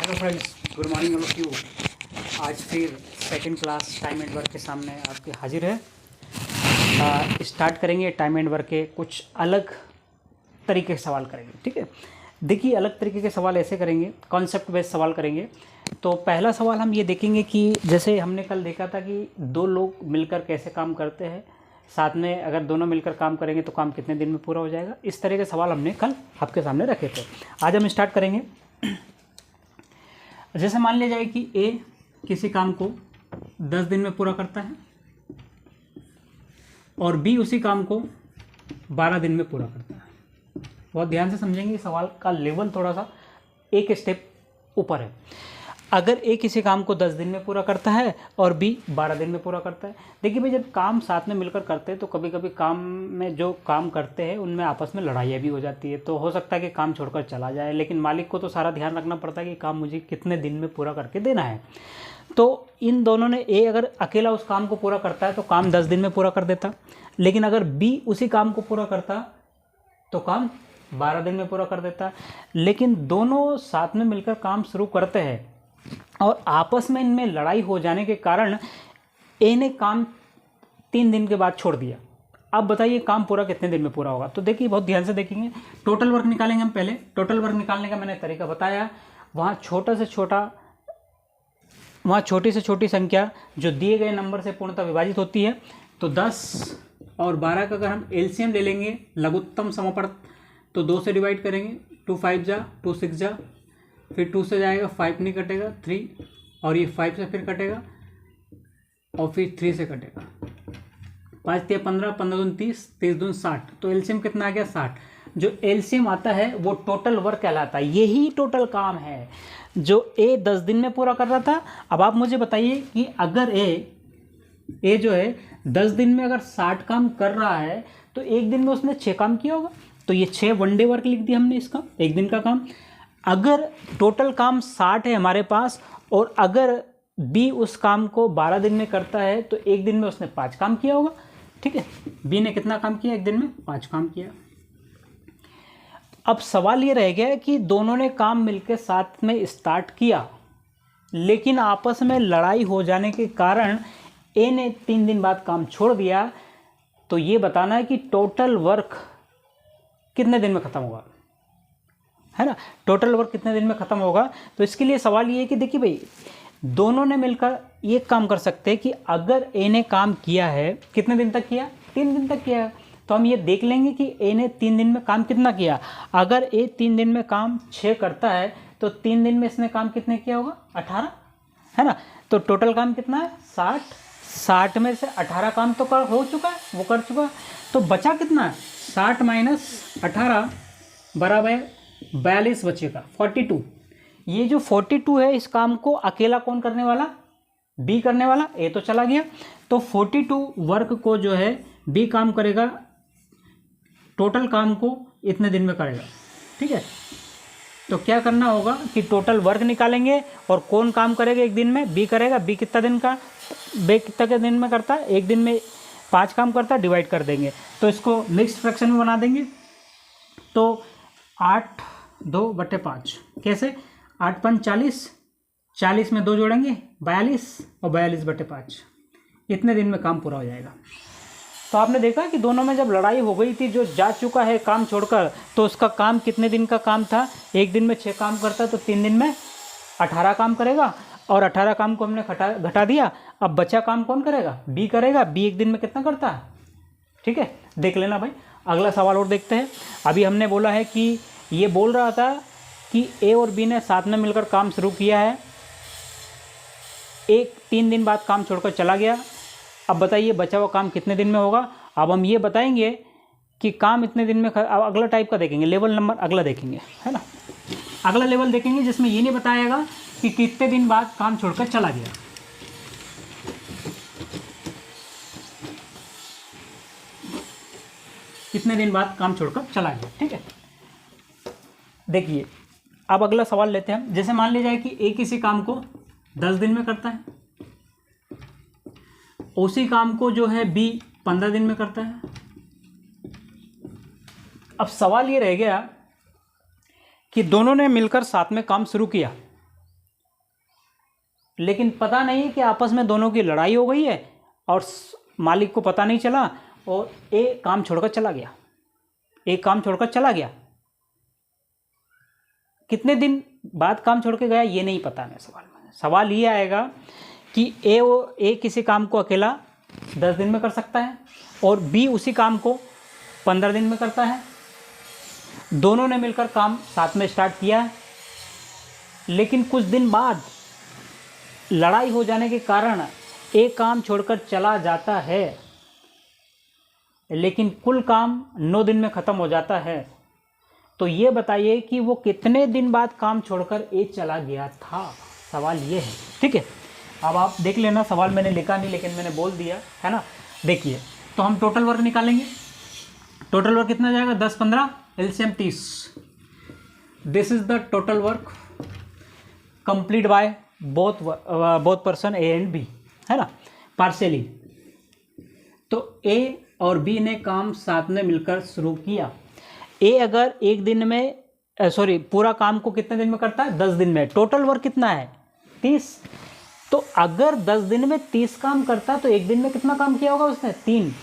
Hello friends, good morning all of you. आज फिर second class time and work के सामने आपके हाजिर है। स्टार्ट करेंगे टाइम एंड वर्क के कुछ अलग तरीके के सवाल करेंगे। ठीक है, देखिए अलग तरीके के सवाल ऐसे करेंगे, कॉन्सेप्ट बेस्ड सवाल करेंगे। तो पहला सवाल हम ये देखेंगे कि जैसे हमने कल देखा था कि दो लोग मिलकर कैसे काम करते हैं, साथ में अगर दोनों मिलकर काम करेंगे तो काम कितने दिन में पूरा हो जाएगा। इस तरह के सवाल हमने कल आपके सामने रखे थे। आज हम स्टार्ट करेंगे। जैसे मान लिया जाए कि ए किसी काम को 10 दिन में पूरा करता है और बी उसी काम को 12 दिन में पूरा करता है। बहुत ध्यान से समझेंगे, सवाल का लेवल थोड़ा सा एक स्टेप ऊपर है। अगर ए किसी काम को 10 दिन में पूरा करता है और बी 12 दिन में पूरा करता है। देखिए भाई, जब काम साथ में मिलकर करते हैं तो कभी कभी काम में जो काम करते हैं उनमें आपस में लड़ाइयाँ भी हो जाती है। तो हो सकता है कि काम छोड़कर चला जाए, लेकिन मालिक को तो सारा ध्यान रखना पड़ता है कि काम मुझे कितने दिन में पूरा करके देना है। तो इन दोनों ने, ए अगर अकेला उस काम को पूरा करता है तो काम 10 दिन में पूरा कर देता, लेकिन अगर बी उसी काम को पूरा करता तो काम 12 दिन में पूरा कर देता। लेकिन दोनों साथ में मिलकर काम शुरू करते हैं और आपस में इनमें लड़ाई हो जाने के कारण ए ने काम 3 दिन के बाद छोड़ दिया। अब बताइए काम पूरा कितने दिन में पूरा होगा। तो देखिए बहुत ध्यान से देखेंगे, टोटल वर्क निकालेंगे हम। पहले टोटल वर्क निकालने का मैंने तरीका बताया। वहाँ छोटी से छोटी संख्या जो दिए गए नंबर से पूर्णतः विभाजित होती है। तो 10 और 12 का अगर हम एलसीएम ले लेंगे, लघुत्तम समापन, तो 2 से डिवाइड करेंगे। 2 5 जा, 2 6 जा, फिर 2 से जाएगा, 5 नहीं कटेगा, 3, और ये 5 से फिर कटेगा और फिर 3 से कटेगा। 5 3 15, 15 दूनी 30, 30 दूनी 60। तो एलसीएम कितना आ गया? 60। जो एलसीएम आता है वो टोटल वर्क कहलाता है। यही टोटल काम है जो ए 10 दिन में पूरा कर रहा था। अब आप मुझे बताइए कि अगर ए जो है 10 दिन में अगर 60 काम कर रहा है तो एक दिन में उसने 6 काम किया होगा। तो ये 6 वनडे वर्क लिख दिया हमने, इसका एक दिन का काम। अगर टोटल काम 60 है हमारे पास और अगर बी उस काम को 12 दिन में करता है तो एक दिन में उसने 5 काम किया होगा। ठीक है, बी ने कितना काम किया? एक दिन में 5 काम किया। अब सवाल ये रह गया कि दोनों ने काम मिलकर साथ में स्टार्ट किया, लेकिन आपस में लड़ाई हो जाने के कारण ए ने 3 दिन बाद काम छोड़ दिया। तो ये बताना है कि टोटल वर्क कितने दिन में ख़त्म होगा, है ना। टोटल वर्क कितने दिन में ख़त्म होगा। तो इसके लिए सवाल ये है कि देखिए भाई, दोनों ने मिलकर ये काम कर सकते हैं कि अगर ए ने काम किया है, कितने दिन तक किया? 3 दिन तक किया। तो हम ये देख लेंगे कि ए ने 3 दिन में काम कितना किया। अगर ए 3 दिन में काम 6 करता है तो 3 दिन में इसने काम कितने किया होगा? 18, है ना। तो टोटल काम कितना है? 60। 60 में से 18 काम तो हो चुका है, वो कर चुका। तो बचा कितना? 60 माइनस 18 बराबर 42 बचेगा, 42। ये जो 42 है, इस काम को अकेला कौन करने वाला? बी करने वाला। ए तो चला गया। तो 42 वर्क को जो है बी काम करेगा, टोटल काम को इतने दिन में करेगा। ठीक है, तो क्या करना होगा कि टोटल वर्क निकालेंगे और कौन काम करेगा एक दिन में? बी करेगा। बी कितना दिन के दिन में करता है? एक दिन में 5 काम करता है, डिवाइड कर देंगे। तो इसको मिक्स्ड फ्रैक्शन में बना देंगे। तो 8 2/5 कैसे? 8 5 40, 40 में 2 जोड़ेंगे 42 और 42/5। इतने दिन में काम पूरा हो जाएगा। तो आपने देखा कि दोनों में जब लड़ाई हो गई थी, जो जा चुका है काम छोड़कर, तो उसका काम कितने दिन का काम था? एक दिन में 6 काम करता तो 3 दिन में 18 काम करेगा, और 18 काम को हमने घटा दिया। अब बचा काम कौन करेगा? बी करेगा। बी एक दिन में कितना करता है? ठीक है, देख लेना भाई। अगला सवाल और देखते हैं। अभी हमने बोला है कि ये बोल रहा था कि ए और बी ने साथ में मिलकर काम शुरू किया है, एक 3 दिन बाद काम छोड़कर चला गया। अब बताइए बचा हुआ काम कितने दिन में होगा। अब हम ये बताएंगे कि काम इतने दिन में अब अगला टाइप का देखेंगे, लेवल नंबर अगला देखेंगे, है ना। अगला लेवल देखेंगे जिसमें ये नहीं बताएगा कि कितने दिन बाद काम छोड़कर चला गया। कितने दिन बाद काम छोड़कर चला गया। ठीक है, देखिए अब अगला सवाल लेते हैं हम। जैसे मान लिया जाए कि ए किसी काम को 10 दिन में करता है, उसी काम को जो है बी 15 दिन में करता है। अब सवाल ये रह गया कि दोनों ने मिलकर साथ में काम शुरू किया, लेकिन पता नहीं कि आपस में दोनों की लड़ाई हो गई है और मालिक को पता नहीं चला और ए काम छोड़कर चला गया। ए काम छोड़कर चला गया। कितने दिन बाद काम छोड़ के गया ये नहीं पता है सवाल में। सवाल ये आएगा कि ए किसी काम को अकेला 10 दिन में कर सकता है और बी उसी काम को 15 दिन में करता है। दोनों ने मिलकर काम साथ में स्टार्ट किया है, लेकिन कुछ दिन बाद लड़ाई हो जाने के कारण एक काम छोड़कर चला जाता है, लेकिन कुल काम 9 दिन में ख़त्म हो जाता है। तो ये बताइए कि वो कितने दिन बाद काम छोड़कर ए चला गया था। सवाल ये है, ठीक है। अब आप देख लेना, सवाल मैंने लिखा नहीं लेकिन मैंने बोल दिया है ना। देखिए, तो हम टोटल वर्क निकालेंगे। टोटल वर्क कितना जाएगा? 10 15 LCM 30। This is the total work complete by both person A and B, है ना, पार्शियली। तो ए और बी ने काम साथ में मिलकर शुरू किया। ए अगर एक दिन में पूरा काम को कितने दिन में करता है? 10 दिन में। टोटल वर्क कितना है? 30। तो अगर 10 दिन में 30 काम करता है तो एक दिन में कितना काम किया होगा उसने? 3।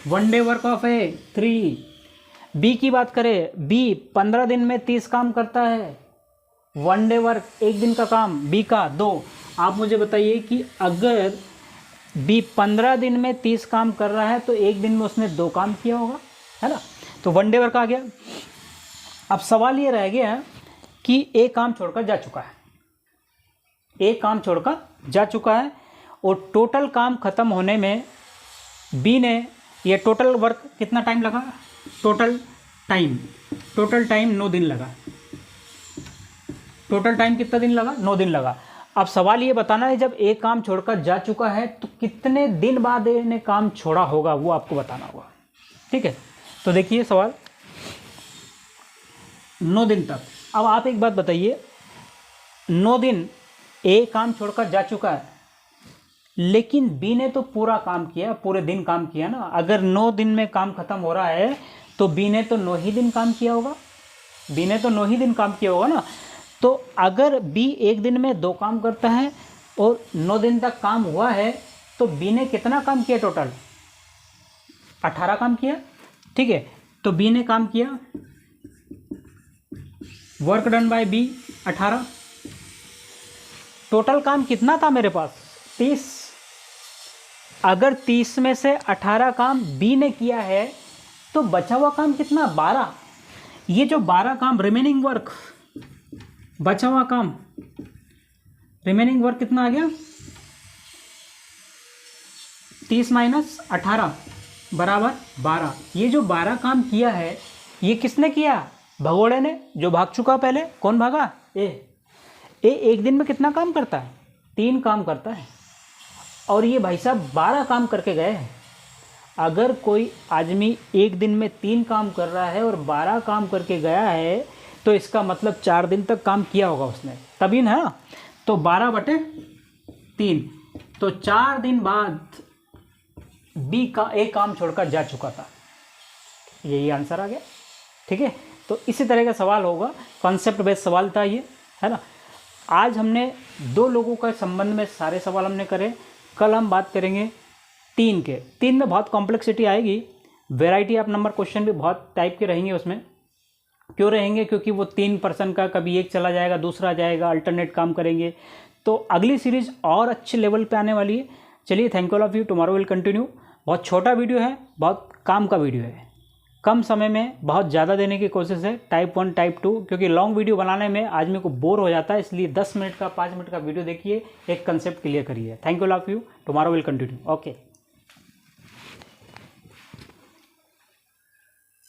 1 day work of A 3। B की बात करें, बी 15 दिन में 30 काम करता है। 1 डे वर्क, एक दिन का काम, बी का 2। आप मुझे बताइए कि अगर बी 15 दिन में 30 काम कर रहा है तो एक दिन में उसने 2 काम किया होगा, है ना। तो 1 डे वर्क आ गया। अब सवाल ये रह गया कि ए काम छोड़कर जा चुका है। ए काम छोड़कर जा चुका है और टोटल काम ख़त्म होने में बी ने, ये टोटल वर्क कितना टाइम लगा? टोटल टाइम 9 दिन लगा। टोटल टाइम कितना दिन लगा? 9 दिन लगा। अब सवाल ये बताना है, जब ए काम छोड़कर जा चुका है तो कितने दिन बाद ए ने काम छोड़ा होगा, वो आपको बताना होगा, ठीक है। तो देखिए सवाल, 9 दिन तक। अब आप एक बात बताइए, 9 दिन ए काम छोड़कर जा चुका है, लेकिन बी ने तो पूरा काम किया, पूरे दिन काम किया ना। अगर 9 दिन में काम खत्म हो रहा है तो बी ने तो 9 ही दिन काम किया होगा। बी ने तो 9 ही दिन काम किया होगा ना। तो अगर बी एक दिन में 2 काम करता है और 9 दिन तक काम हुआ है तो बी ने कितना काम किया? टोटल 18 काम किया, ठीक है। तो बी ने काम किया, वर्क डन बाय बी 18। टोटल काम कितना था मेरे पास? 30। अगर 30 में से 18 काम बी ने किया है तो बचा हुआ काम कितना? 12। ये जो 12 काम रिमेनिंग वर्क, बचा हुआ काम रिमेनिंग वर्क कितना आ गया? 30 माइनस 18 बराबर 12। ये जो 12 काम किया है ये किसने किया? भगोड़े ने, जो भाग चुका पहले। कौन भागा? ए एक दिन में कितना काम करता है? 3 काम करता है और ये भाई साहब 12 काम करके गए हैं। अगर कोई आदमी एक दिन में 3 काम कर रहा है और 12 काम करके गया है तो इसका मतलब 4 दिन तक काम किया होगा उसने, तभी ना। तो 12/3, तो 4 दिन बाद बी का ए काम छोड़कर जा चुका था। यही आंसर आ गया, ठीक है। तो इसी तरह का सवाल होगा, कॉन्सेप्ट बेस्ड सवाल था ये, है ना। आज हमने 2 लोगों का संबंध में सारे सवाल हमने करे। कल हम बात करेंगे 3 के। 3 में बहुत कॉम्प्लेक्सिटी आएगी, वेराइटी ऑफ नंबर क्वेश्चन भी बहुत टाइप के रहेंगे उसमें। क्यों रहेंगे? क्योंकि वो 3 पर्सन का, कभी एक चला जाएगा दूसरा जाएगा, अल्टरनेट काम करेंगे। तो अगली सीरीज़ और अच्छे लेवल पे आने वाली है। चलिए, thank you all of you. Tomorrow will continue. बहुत छोटा वीडियो है, बहुत काम का वीडियो है, कम समय में बहुत ज़्यादा देने की कोशिश है। टाइप 1 टाइप 2, क्योंकि लॉन्ग वीडियो बनाने में आदमी को बोर हो जाता है, इसलिए 10 मिनट का 5 मिनट का वीडियो देखिए, एक कंसेप्ट क्लियर करिए। Thank you all of you. Tomorrow will continue. Okay.